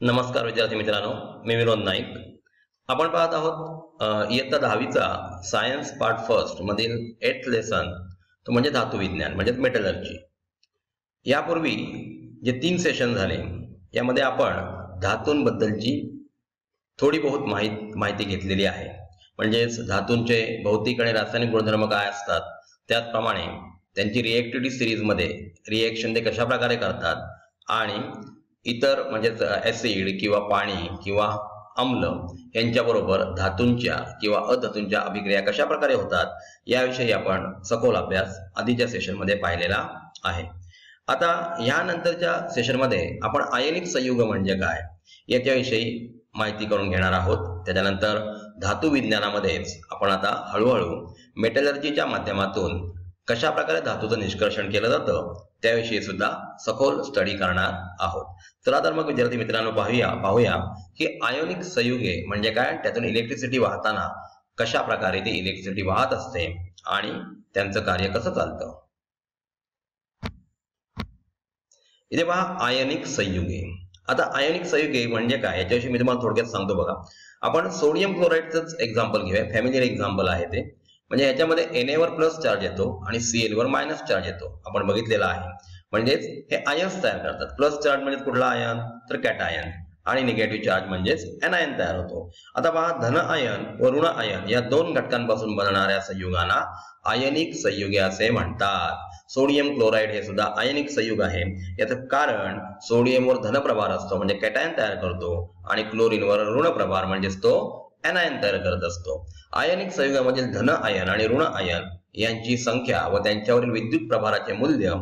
नमस्कार विद्यार्थी मित्रांनो, मी विनोद नाईक. आपण पाहत आहोत इयत्ता 10वीचा सायन्स पार्ट फर्स्ट मधील 8th लेसन, तो म्हणजे धातू विज्ञान म्हणजे मेटलर्जी. यापूर्वी जे 3 सेशन झाले यामध्ये आपण धातूंबद्दलची थोडी बहुत माहिती घेतलेली आहे. म्हणजेच धातूंचे भौतिक आणि रासायनिक गुणधर्म काय असतात, त्याचप्रमाणे त्यांची रिएक्टिव्हिटी सिरीजमध्ये रिएक्शन ते कशा प्रकारे करतात आणि इतर म्हणजे ऍसिड किंवा पाणी किंवा अम्ल यांच्याबरोबर धातूंच्या किंवा अधातूंच्या अभिक्रिया कशा प्रकारे होतात याविषयी आपण सखोल अभ्यास आधीच्या सेशनमध्ये पाहिलेला आहे. आता यानंतरच्या सेशनमध्ये आपण आयनिक संयुग म्हणजे काय याच्याविषयी माहिती करून घेणार आहोत. त्याच्यानंतर धातू विज्ञानामध्येच आपण आता हळूहळू मेटलर्जीच्या माध्यमातून कशा प्रकारे धातूचं निष्कर्षण केलं जातं त्याविषयी सुद्धा सखोल स्टडी करणार आहोत. चला तर मग विद्यार्थी मित्रांनो पाहूया की आयोनिक संयुगे म्हणजे काय, त्यातून इलेक्ट्रिसिटी वाहताना कशा प्रकारे ती इलेक्ट्रिसिटी वाहत असते आणि त्यांचं कार्य कसं चालतं. इथे पहा आयनिक संयुगे. आता आयनिक संयुगे म्हणजे काय याच्याविषयी मी तुम्हाला थोडक्यात सांगतो. बघा, आपण सोडियम क्लोराईडच एक्झाम्पल घेऊया. फॅमिलियर एक्झाम्पल आहे ते. म्हणजे याच्यामध्ये Na वर प्लस चार्ज येतो आणि Cl वर मायनस चार्ज येतो, आपण बघितलेला आहे. म्हणजेच हे आयन्स तयार करतात. प्लस चार्ज म्हणजे कुठला आयन, तर कॅटायन, आणि निगेटिव्ह चार्ज म्हणजेच एनायन तयार होतो. आता पहा, धन आयन व ऋण आयन या दोन घटकांपासून बनणाऱ्या संयुगांना आयनिक संयुगे असे म्हणतात. सोडियम क्लोराईड हे सुद्धा आयनिक संयुग आहे. याचं कारण सोडियमवर धन प्रभार असतो म्हणजे कॅटायन तयार करतो आणि क्लोरीनवर ऋण प्रभार म्हणजेच तो एनायन तयार करत असतो. आयनिक संयुगामधील धन आयन आणि ऋण आयन यांची संख्या व त्यांच्यावरील विद्युत प्रभाराचे मूल्य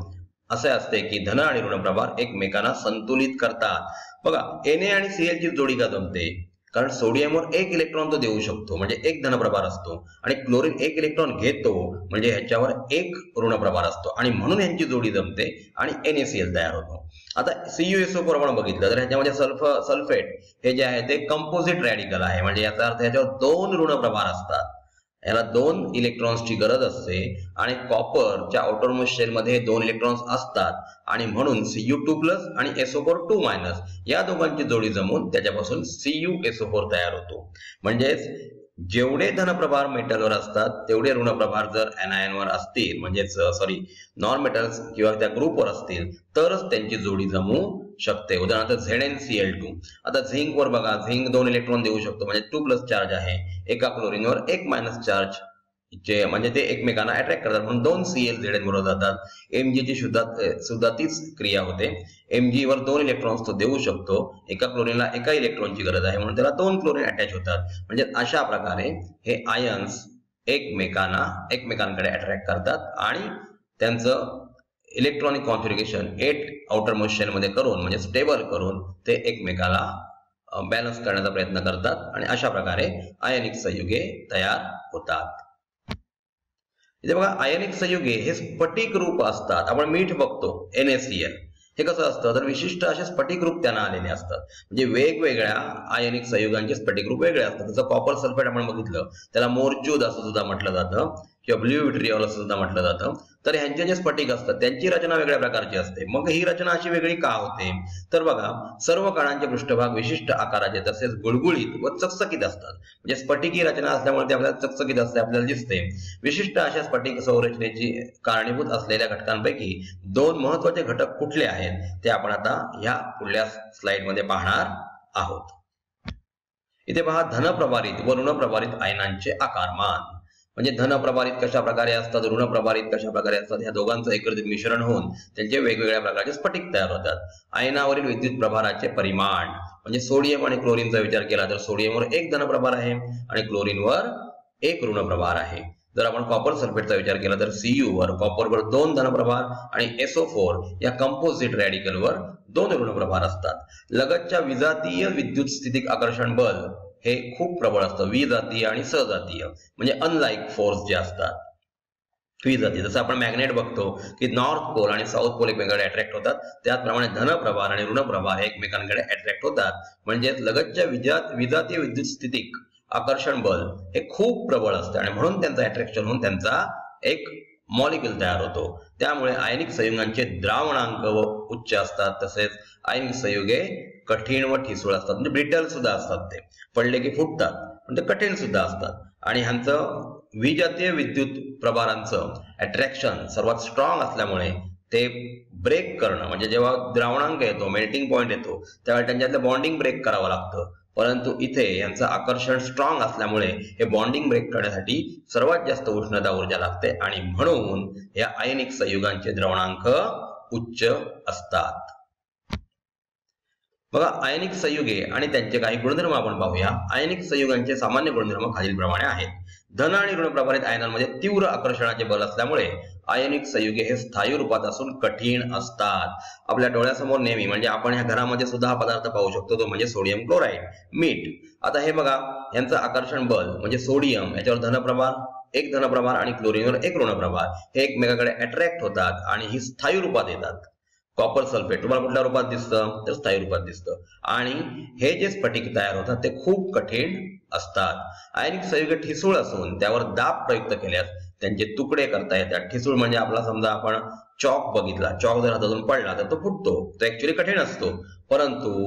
असे असते की धन आणि ऋण प्रभार एकमेकांना संतुलित करतात. बघा, Na आणि Cl ची जोडी का जमते, कारण सोडियमवर 1 इलेक्ट्रॉन तो देऊ शकतो म्हणजे 1 धनप्रभार असतो आणि क्लोरीन 1 इलेक्ट्रॉन घेतो म्हणजे ह्याच्यावर 1 ऋण प्रभार असतो आणि म्हणून यांची जोडी जमते आणि NaCl तयार होतो. आता CuSO4 आपण बघितलं तर ह्याच्यामध्ये सल्फेट हे जे आहे ते कंपोजिट रॅडिकल आहे. म्हणजे याचा अर्थ ह्याच्यावर 2 ऋण प्रभार असतात. याला 2 इलेक्ट्रॉन्सची गरज असते आणि कॉपरच्या आउटरमोस्ट शेल मध्ये 2 इलेक्ट्रॉन्स असतात आणि म्हणून Cu2+ आणि SO4 या दोघांची जोडी जमून त्याच्यापासून CuSO4 तयार होतो. म्हणजेच जेवढे धनप्रभार मेटलवर असतात तेवढे ऋणप्रभार जर एनायनवर असतील म्हणजेच नॉन मेटल्स किंवा त्या ग्रुपवर असतील तरच त्यांची जोडी जमू शकते. उदाहरणार्थ ZnCl2. आता झिंक वर बघा, झिंक 2 इलेक्ट्रॉन देऊ शकतो म्हणजे 2+ चार्ज आहे. एका क्लोरीनवर 1- चार्ज म्हणजे ते एकमेकांना अट्रॅक्ट करतात म्हणून 2 Cl Zn बरोबर जातात. Mg ची सुद्धा तीच क्रिया होते. Mg वर 2 इलेक्ट्रॉन्स तो देऊ शकतो. एका क्लोरीनला एका इलेक्ट्रॉनची गरज आहे म्हणून त्याला 2 क्लोरीन अटॅच होतात. म्हणजे अशा प्रकारे हे आयन्स एकमेकांकडे अट्रॅक्ट करतात आणि त्यांचं इलेक्ट्रॉनिक कॉन्फिगरेशन 8 आउटरमोस्ट शेल मध्ये करून म्हणजे स्टेबल करून ते एकमेकाला बॅलन्स करण्याचा प्रयत्न करतात आणि अशा प्रकारे आयनिक संयुगे तयार होतात. इथे बघा, आयनिक संयुगे हे स्फटिक रूप असतात. आपण मीठ बघतो NaCl, हे कसं असतं तर विशिष्ट असे स्फटिक रूप त्यांना आलेले असतात. म्हणजे वेगवेगळ्या आयनिक संयुगांचे स्फटिक रूप वेगळे असतात. जसं कॉपर सल्फेट आपण बघितलं त्याला मोरचूद असं सुद्धा म्हटलं जातं किंवा ब्ल्यू विट्रिऑल असं सुद्धा म्हटलं जातं. तर ह्यांचे जे स्फटिक असतात त्यांची रचना वेगळ्या प्रकारची असते. मग ही रचना अशी वेगळी का होते तर बघा, सर्व कणांचे पृष्ठभाग विशिष्ट आकाराचे तसेच गुळगुळीत व चकचकीत असतात. म्हणजे स्फटिकी रचना असल्यामुळे ते आपल्याला चकचकीत असते आपल्याला दिसते. विशिष्ट अशा स्फटिक संरचनेची कारणीभूत असलेल्या घटकांपैकी 2 महत्वाचे घटक कुठले आहेत ते आपण आता ह्या पुढल्या स्लाइड मध्ये पाहणार आहोत. इथे पहा, धनप्रभारित व ऋणप्रभारित आयनांचे आकारमान. म्हणजे धनप्रभारित कशा प्रकारे असतात, ऋणप्रभारित कशा प्रकारे असतात, ह्या दोघांचं एकत्रित मिश्रण होऊन त्यांचे वेगवेगळ्या प्रकारचे स्फटिक तयार होतात. आयनावरील विद्युत प्रभाराचे परिमाण. म्हणजे सोडियम आणि क्लोरीनचा विचार केला तर सोडियमवर 1 धनप्रभार आहे आणि क्लोरीनवर 1 ऋणप्रभार आहे. जर आपण कॉपर सल्फेटचा विचार केला तर Cu वर कॉपरवर 2 धनप्रभार आणि SO4 या कंपोजिट रॅडिकलवर 2 ऋणप्रभार असतात. लगतच्या विजातीय विद्युत स्थितिक आकर्षण बल हे खूप प्रबळ असतं. विजातीय आणि सजातीय म्हणजे अनलाइक फोर्स जे असतात विजातीय. जसं आपण मॅग्नेट बघतो की नॉर्थ पोल आणि साऊथ पोल एकमेकांकडे अट्रॅक्ट होतात, त्याचप्रमाणे धनप्रभार आणि ऋणप्रभार हे एकमेकांकडे अट्रॅक्ट होतात. म्हणजे लगतच्या विजातीय विद्युत स्थितिक आकर्षण बल हे खूप प्रबळ असते आणि म्हणून त्यांचं अट्रॅक्शन होऊन त्यांचा एक मॉलिक्यूल तयार होतो. त्यामुळे आयनिक संयुगांचे द्रावणांक उच्च असतात, तसेच आयनिक संयुगे कठीण व ठिसूळ असतात, म्हणजे ब्रिटल सुद्धा असतात, ते पडले की फुटतात, म्हणजे कठीण सुद्धा असतात. आणि ह्यांचं विजातीय विद्युत प्रभारांचं अट्रॅक्शन सर्वात स्ट्रॉंग असल्यामुळे ते ब्रेक करणं, म्हणजे जेव्हा द्रावणांक येतो, मेल्टिंग पॉइंट येतो, त्यावेळी त्यांच्यातलं बॉन्डिंग ब्रेक करावं लागतं. परंतु इथे यांचं आकर्षण स्ट्रॉंग असल्यामुळे हे बॉन्डिंग ब्रेक करण्यासाठी सर्वात जास्त उष्णता ऊर्जा लागते आणि म्हणून या आयनिक संयुगांचे द्रवणांक उच्च असतात. बघा, आयनिक संयुगे आणि त्यांचे काही गुणधर्म आपण पाहूया. आयनिक संयुगांचे सामान्य गुणधर्म खालीलप्रमाणे आहेत. धन आणि ऋण प्रभारित आयनांमध्ये तीव्र आकर्षणाचे बल असल्यामुळे आयनिक संयुगे हे स्थायी रूपात असून कठीण असतात. आपल्या डोळ्यासमोर नेहमी, म्हणजे आपण ह्या घरामध्ये सुद्धा हा पदार्थ पाहू शकतो, तो म्हणजे सोडियम क्लोराईड, मीठ. आता हे बघा, यांचं आकर्षण बल म्हणजे सोडियम याच्यावर धनप्रभार, एक धनप्रभार, आणि क्लोरीनवर एक ऋणप्रभार, हे एकमेकाकडे अट्रॅक्ट होतात आणि ही स्थायी रूपात येतात. कॉपर सल्फेट तुम्हाला कुठल्या रूपात दिसतं, तर स्थायी रूपात दिसतं. आणि हे जे स्फटिक तयार होतात ते खूप कठीण असतात. आयनिक संयुगे ठिसूळ असून त्यावर दाब प्रयुक्त केल्यास त्यांचे तुकडे करता येतात. ठिसूळ म्हणजे आपला समजा आपण चॉक बघितला, चॉक जर हातातून पडला तर तो फुटतो, तो ऍक्च्युअली कठीण असतो, परंतु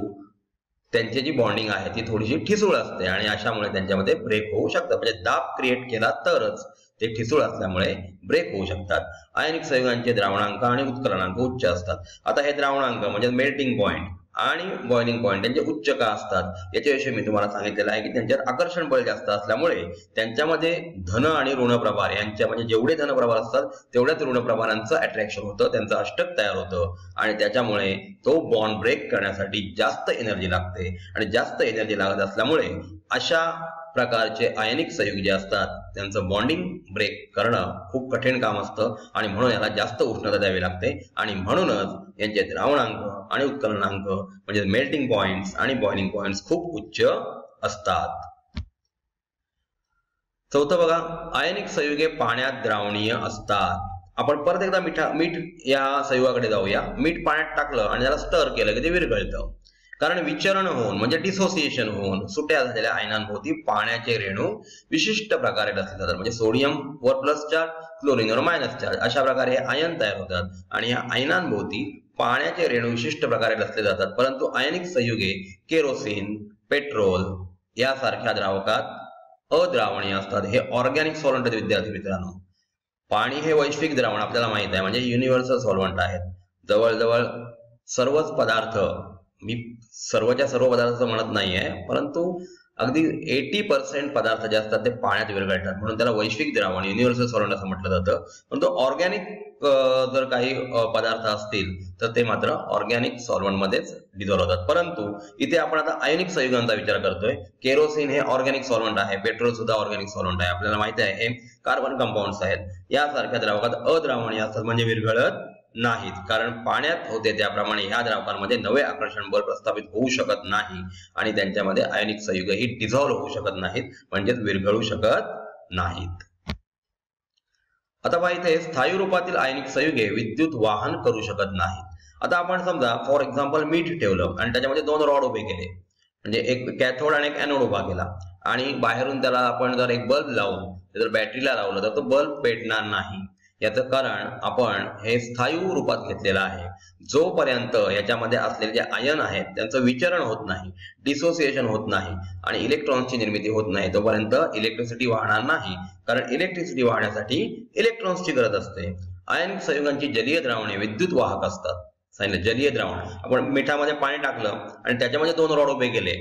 त्यांची जी बॉन्डिंग आहे ती थोडीशी ठिसूळ असते आणि अशामुळे त्यांच्यामध्ये ब्रेक होऊ शकतात. म्हणजे दाब क्रिएट केला तरच ते ठिसूळ असल्यामुळे ब्रेक होऊ शकतात. आयनिक संयुगांचे द्रावणांक आणि उत्कलनांक उच्च असतात. आता हे द्रावणांक म्हणजे मेल्टिंग पॉइंट आणि बॉइलिंग पॉइंट त्यांचे उच्च का असतात, याच्याविषयी मी तुम्हाला सांगितलेलं आहे की त्यांच्यात आकर्षण बल जास्त असल्यामुळे त्यांच्यामध्ये धन आणि ऋण प्रभार यांच्या, म्हणजे जेवढे धन प्रभार असतात तेवढ्याच ऋण प्रभारांचं अट्रॅक्शन होतं, त्यांचं अष्टक तयार होतं आणि त्याच्यामुळे तो बॉन्ड ब्रेक करण्यासाठी जास्त एनर्जी लागते. आणि जास्त एनर्जी लागत असल्यामुळे अशा प्रकारचे आयनिक संयुग जे असतात त्यांचं बॉन्डिंग ब्रेक करणं खूप कठीण काम असतं आणि म्हणून याला जास्त उष्णता द्यावी लागते आणि म्हणूनच यांचे द्रावणांक आणि उत्कलनांक म्हणजे मेल्टिंग पॉइंट्स आणि बॉइलिंग पॉइंट्स खूप उच्च असतात. चौथं बघा, आयनिक संयुगे पाण्यात द्रावणीय असतात. आपण परत एकदा मीठ या संयुगाकडे जाऊया. मीठ पाण्यात टाकलं आणि त्याला स्टर केलं की ते विरघळतं, कारण विचरण होऊन म्हणजे डिसोसिएशन होऊन सुट्या झालेल्या आयनांभोवती पाण्याचे रेणू विशिष्ट प्रकारे रचले जातात. म्हणजे सोडियम वर प्लस चार्ज, क्लोरीनवर मायनस चार्ज, अशा प्रकारे हे आयन तयार होतात आणि या आयनांभोवती पाण्याचे रेणू विशिष्ट प्रकारे रचले जातात. परंतु आयनिक संयुगे केरोसिन, पेट्रोल यासारख्या द्रावकात अद्रावणीय असतात. हे ऑर्गॅनिक सॉल्व्हंट आहेत विद्यार्थी मित्रांनो. पाणी हे वैश्विक द्रावण आपल्याला माहित आहे, म्हणजे युनिव्हर्सल सॉल्व्हंट आहेत. जवळजवळ सर्वच पदार्थ, मी सर्वच्या सर्व पदार्थाचं म्हणत नाहीये, परंतु अगदी 80% पदार्थ जे असतात ते पाण्यात विरघळतात, म्हणून त्याला वैश्विक द्रावण युनिव्हर्सल सॉल्व्हंट असं म्हटलं जातं. परंतु ऑर्गॅनिक जर काही पदार्थ असतील तर ते मात्र ऑर्गॅनिक सॉल्व्हंट मध्येच डिझॉल्व्ह होतात. परंतु इथे आपण आता आयनिक संयुगांचा विचार करतोय. केरोसिन हे ऑर्गॅनिक सॉल्व्हंट आहे, पेट्रोल सुद्धा ऑर्गॅनिक सॉल्व्हंट आहे, आपल्याला माहिती आहे हे कार्बन कंपाऊंड्स आहेत. यासारख्या द्रावकात अद्रावणीय असतात, म्हणजे विरघळत नाहीत, कारण पाण्यात होते त्याप्रमाणे ह्या द्रावकांमध्ये नवे आकर्षण बल प्रस्थापित होऊ शकत नाही आणि त्यांच्यामध्ये आयनिक संयुगही डिझॉल्व्ह होऊ शकत नाहीत, म्हणजेच विरघळू शकत नाहीत. आता पहा, इथे स्थायी रूपातील आयनिक संयुगे विद्युत वाहन करू शकत नाहीत. आता आपण समजा फॉर एक्झाम्पल मीठ ठेवलं आणि त्याच्यामध्ये दोन रॉड उभे केले, म्हणजे एक कॅथोड आणि एक एनोड उभा केला आणि बाहेरून त्याला आपण जर एक बल्ब लावून जर बॅटरीला लावलं तर तो बल्ब पेटणार नाही. याचं कारण आपण हे स्थायी रूपात घेतलेलं आहे. जोपर्यंत याच्यामध्ये असलेले जे आयन आहेत त्यांचं विचरण होत नाही, डिसोसिएशन होत नाही आणि इलेक्ट्रॉन्सची निर्मिती होत नाही, तोपर्यंत इलेक्ट्रिसिटी वाहणार नाही, कारण इलेक्ट्रिसिटी वाहण्यासाठी इलेक्ट्रॉन्सची गरज असते. आयनिक संयुगांची जलीय द्रावणे विद्युत वाहक असतात. सांगितलं जलीय द्रावण, आपण मिठामध्ये पाणी टाकलं आणि त्याच्यामध्ये दोन रॉड उभे केले,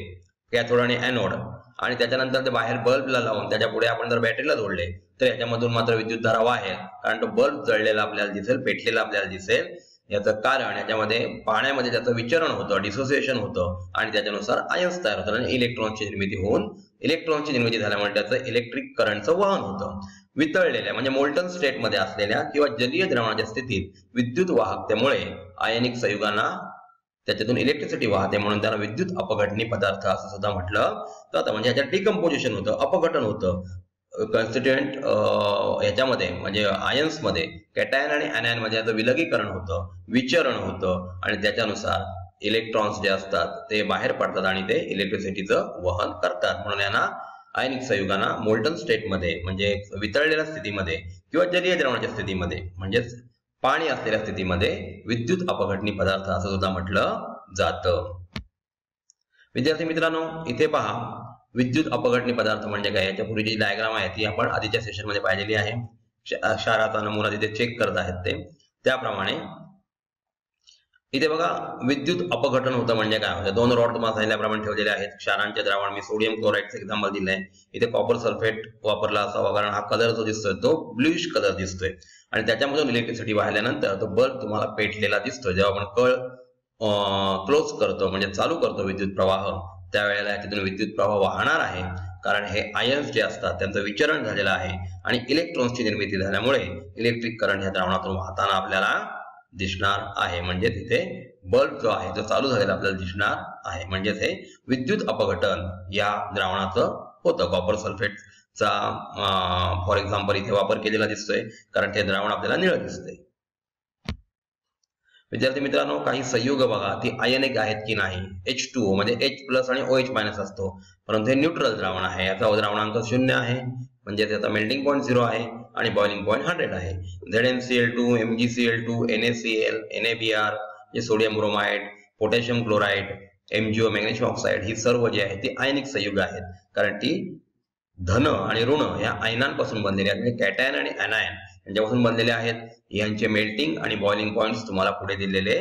कॅथोड आणि एनोड, आणि त्याच्यानंतर ते बाहेर बल्बला लावून त्याच्या पुढे आपण जर बॅटरीला जोडले तर याच्यामधून मात्र विद्युतधारा वाहेल, कारण तो बल्ब जळलेला आपल्याला दिसेल, पेटलेला आपल्याला दिसेल. याचं कारण याच्यामध्ये पाण्यामध्ये त्याचं विचरण होतं, डिसोसिएशन होतं आणि त्याच्यानुसार आयन्स तयार होतात आणि इलेक्ट्रॉनची निर्मिती होऊन इलेक्ट्रॉनची निर्मिती झाल्यामुळे त्याचं इलेक्ट्रिक करंटचं वहन होतं. वितळलेल्या म्हणजे मोल्टन स्टेटमध्ये असलेल्या किंवा जलीय द्रावणाच्या स्थितीत विद्युत वाहकतेमुळे आयनिक संयुगांना त्याच्यातून इलेक्ट्रिसिटी वाहते, म्हणून त्याला विद्युत अपघटनी पदार्थ असं सुद्धा म्हटलं जातं. म्हणजे याच्यात डिकम्पोजिशन होतं, अपघटन होतं. कॉन्स्टिट्युएंट याच्यामध्ये म्हणजे आयन्स मध्ये कॅटायन आणि ऍनायन मध्ये याचं विलगीकरण होतं, विचरण होतं आणि त्याच्यानुसार इलेक्ट्रॉन्स जे असतात ते बाहेर पडतात आणि ते इलेक्ट्रिसिटीचं वहन करतात. म्हणून यांना आयनिक संयुगांना मोल्टन स्टेटमध्ये म्हणजे वितळलेल्या स्थितीमध्ये किंवा जलीय द्रावणाच्या स्थितीमध्ये म्हणजेच पाणी असलेल्या स्थितीमध्ये विद्युत अपघटनी पदार्थ असं सुद्धा म्हटलं जातं. विद्यार्थी मित्रांनो, इथे पहा विद्युत अपघटनी पदार्थ म्हणजे काय. याच्यापूर्वी जी डायग्राम आहे ती आपण आधीच्या सेशन मध्ये पाहिलेली आहे. क्षाराचा नमुना तिथे चेक करत आहेत ते. त्याप्रमाणे इथे बघा विद्युत अपघटन होतं म्हणजे काय होतं. दोन रॉड तुम्हाला सांगितल्याप्रमाणे ठेवलेले आहेत. क्षारांचे द्रावण मी सोडियम क्लोराईडचं एक्झाम्पल दिलंय. इथे कॉपर सल्फेट वापरला असावा कारण हा कलर जो दिसतोय तो ब्लूइश कलर दिसतोय आणि त्याच्यामधून इलेक्ट्रिसिटी वाहिल्यानंतर तो बल्ब तुम्हाला पेटलेला दिसतोय. जेव्हा आपण कळ क्लोज करतो म्हणजे चालू करतो विद्युत प्रवाह, त्यावेळेला तिथून विद्युत प्रवाह वाहणार आहे कारण हे आयन्स जे असतात त्यांचं विचरण झालेलं आहे आणि इलेक्ट्रॉन्सची निर्मिती झाल्यामुळे इलेक्ट्रिक करंट ह्या द्रावणातून वाहताना आपल्याला दिसणार आहे. म्हणजे तिथे बल्ब जो आहे तो चालू झालेला आपल्याला दिसणार आहे. म्हणजे हे विद्युत अपघटन या द्रावणाचं होतं. कॉपर सल्फेटचा फॉर एक्झाम्पल इथे वापर केलेला दिसतोय कारण ते द्रावण आपल्याला निळं दिसतंय. विद्यार्थी मित्रांनो, काही संयुग बघा ती आयनिक आहेत की नाही. H2O म्हणजे H+ आणि OH- असतो, परंतु हे न्यूट्रल द्रावण आहे. याचा द्रावणांक 0 आहे म्हणजे त्याचा मेल्टिंग पॉइंट 0 आहे आणि बॉइलिंग पॉइंट 100 आहे. ZnCl2, MgCl2, NaCl, NaBr जे sodium bromide, potassium chloride, MgO magnesium oxide ही सर्व जी आहेत ती आयनिक संयुग आहेत कारण ती धन आणि ऋण या आयनांपासून बनलेली आहेत. म्हणजे कॅटायन आणि ऍनायन यांच्यापासून बनलेले आहेत. यांचे मेल्टिंग आणि बॉइलिंग पॉइंट्स तुम्हाला पुढे दिलेले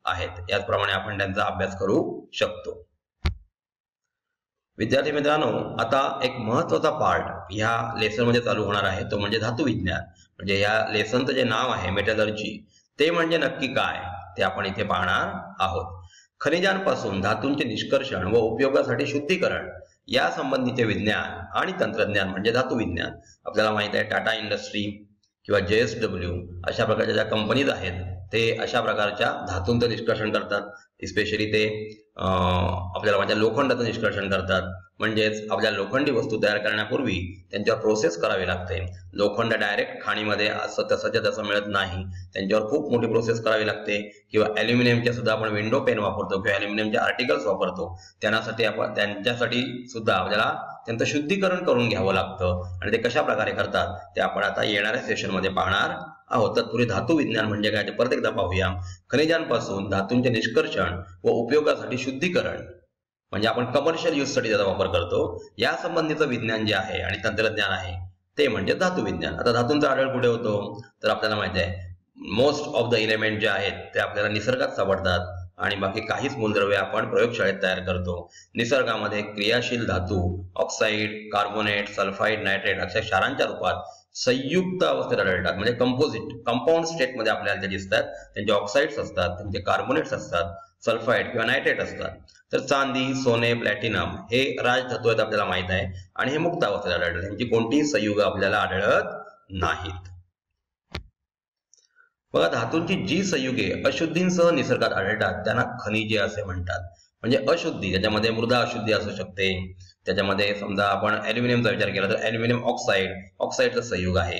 आहेत. याचप्रमाणे आपण त्यांचा अभ्यास करू शकतो. विद्यार्थी मित्रांनो, आता एक महत्वाचा पार्ट ह्या लेसन मध्ये चालू होणार आहे तो म्हणजे धातू विज्ञान. म्हणजे या लेसनचं जे नाव आहे मेटलर्जी, ते म्हणजे नक्की काय ते आपण इथे पाहणार आहोत. खनिजांपासून धातूंचे निष्कर्षण व उपयोगासाठी शुद्धीकरण या संबंधीचे विज्ञान आणि तंत्रज्ञान म्हणजे धातू विज्ञान. आपल्याला माहित आहे टाटा इंडस्ट्री किंवा JSW अशा प्रकारच्या ज्या कंपनीज आहेत ते अशा प्रकारच्या धातूंचं निष्कर्षण करतात. स्पेशली ते आपल्याला माझ्या लोखंडाचं निष्कर्षण करतात. म्हणजेच आपल्या लोखंडी वस्तू तयार करण्यापूर्वी त्यांच्यावर प्रोसेस करावी लागते. लोखंड डायरेक्ट खाणीमध्ये असं तसं मिळत नाही, त्यांच्यावर खूप मोठी प्रोसेस करावी लागते. किंवा ॲल्युमिनियमच्या सुद्धा आपण विंडो पेन वापरतो किंवा ॲल्युमिनियमचे आर्टिकल्स वापरतो, त्यांच्यासाठी सुद्धा आपल्याला त्यांचं शुद्धीकरण करून घ्यावं लागतं आणि ते कशा प्रकारे करतात ते आपण आता येणाऱ्या सेशनमध्ये पाहणार आहोत. तत्पूर्वी धातू विज्ञान म्हणजे काय ते परत एकदा पाहूया. खनिजांपासून धातूंचे निष्कर्षण व उपयोगासाठी शुद्धीकरण म्हणजे आपण कमर्शियल यूज साठी त्याचा वापर करतो. या संबंधीचं विज्ञान जे आहे आणि तंत्रज्ञान आहे ते म्हणजे धातू विज्ञान. आता धातूंचा आढळ कुठे होतो तर आपल्याला माहिती आहे मोस्ट ऑफ द एलिमेंट जे आहेत ते आपल्याला निसर्गात सापडतात आणि बाकी काहीच मूलद्रव्ये आपण प्रयोगशाळेत तयार करतो. निसर्गामध्ये क्रियाशील धातू ऑक्साईड, कार्बोनेट, सल्फाईड, नायट्रेट अशा क्षारांच्या रूपात संयुक्त अवस्थेत आढळतात. म्हणजे कंपाऊंड स्टेटमध्ये आपल्याला ते दिसतात. त्यांचे ऑक्साईड्स असतात, त्यांचे कार्बोनेट्स असतात, सल्फाईड किंवा नायट्रेट असतात. तर चांदी, सोने, प्लॅटिनम हे राजधातू आहेत आपल्याला माहित आहे आणि हे मुक्त अवस्थेत आढळतात. त्यांची कोणतीही संयुग आपल्याला आढळत नाहीत. बघा, धातूंची जी संयुगे अशुद्धींसह निसर्गात आढळतात त्यांना खनिजे असे म्हणतात. म्हणजे अशुद्धी, त्याच्यामध्ये मृदा अशुद्धी असू शकते. त्याच्यामध्ये समजा आपण ॲल्युमिनियमचा विचार केला तर ॲल्युमिनियम ऑक्साईडचा संयुग आहे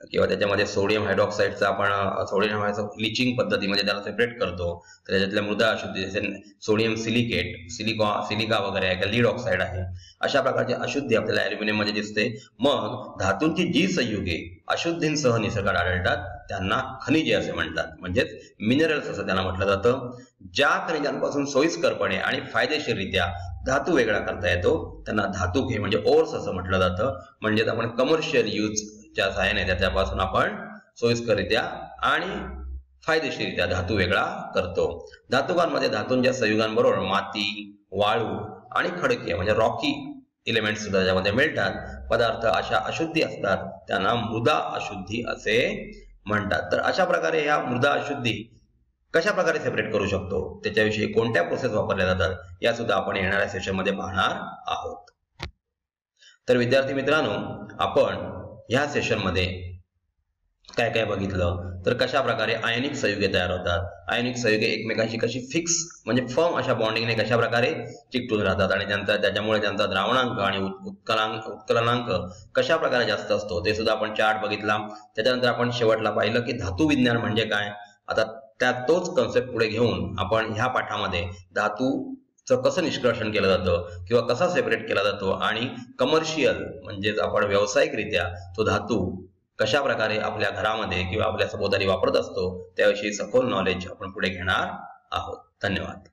किंवा त्याच्यामध्ये सोडियम हायड्रॉक्साईडचा आपण सोडियम लिचिंग पद्धतीमध्ये त्याला सेपरेट करतो. तर त्याच्यातल्या मृदा अशुद्धी जसे सोडियम सिलिका वगैरे आहे किंवा लीड ऑक्साईड आहे, अशा प्रकारची अशुद्धी आपल्याला ॲल्युमिनियम मध्ये दिसते. मग धातूंची जी संयुगे अशुद्धींसह निसर्गात आढळतात त्यांना खनिजे असे म्हणतात. म्हणजेच मिनरल्स असं त्यांना म्हटलं जातं. ज्या खनिजांपासून सोयीस्करपणे आणि फायदेशीररित्या धातू वेगळा करता येतो त्यांना धातुके म्हणजे ओर्स असं म्हटलं जातं. म्हणजेच आपण कमर्शियल यूजच्या सहाय्याने त्याच्यापासून आपण सोयीस्कररित्या आणि फायदेशीररित्या धातू वेगळा करतो. धातुकांमध्ये धातूंच्या संयुगांबरोबर माती, वाळू आणि खडके म्हणजे रॉकी एलिमेंट सुद्धा त्याच्यामध्ये मिळतात. पदार्थ अशा अशुद्धी असतात त्यांना मृदा अशुद्धी असे म्हणतात. तर अशा प्रकारे ह्या मृदा अशुद्धी कशा प्रकारे सेपरेट करू शकतो, त्याच्याविषयी कोणत्या प्रोसेस वापरल्या जातात या सुद्धा आपण येणाऱ्या सेशनमध्ये पाहणार आहोत. तर विद्यार्थी मित्रांनो, आपण ह्या सेशनमध्ये काय काय बघितलं तर कशा प्रकारे आयनिक संयुगे तयार होतात, आयनिक संयुगे एकमेकांशी कशी फिक्स म्हणजे फर्म अशा बॉन्डिंगने कशा प्रकारे चिकटून राहतात आणि त्याच्यामुळे त्यांचा द्रावणांक आणि उत्कलनांक कशा प्रकारे जास्त असतो ते सुद्धा आपण चार्ट बघितला. त्याच्यानंतर आपण शेवटला पाहिलं की धातू विज्ञान म्हणजे काय. आता त्यात तोच कन्सेप्ट पुढे घेऊन आपण ह्या पाठामध्ये धातूचं कसं निष्कर्षण केलं जातं किंवा कसा सेपरेट केला जातो आणि कमर्शियल म्हणजेच आपण व्यावसायिकरित्या तो धातू कशा प्रकारे आपल्या घरामध्ये किंवा आपल्या सभोवताली वापरत असतो त्याविषयी सखोल नॉलेज आपण पुढे घेणार आहोत. धन्यवाद.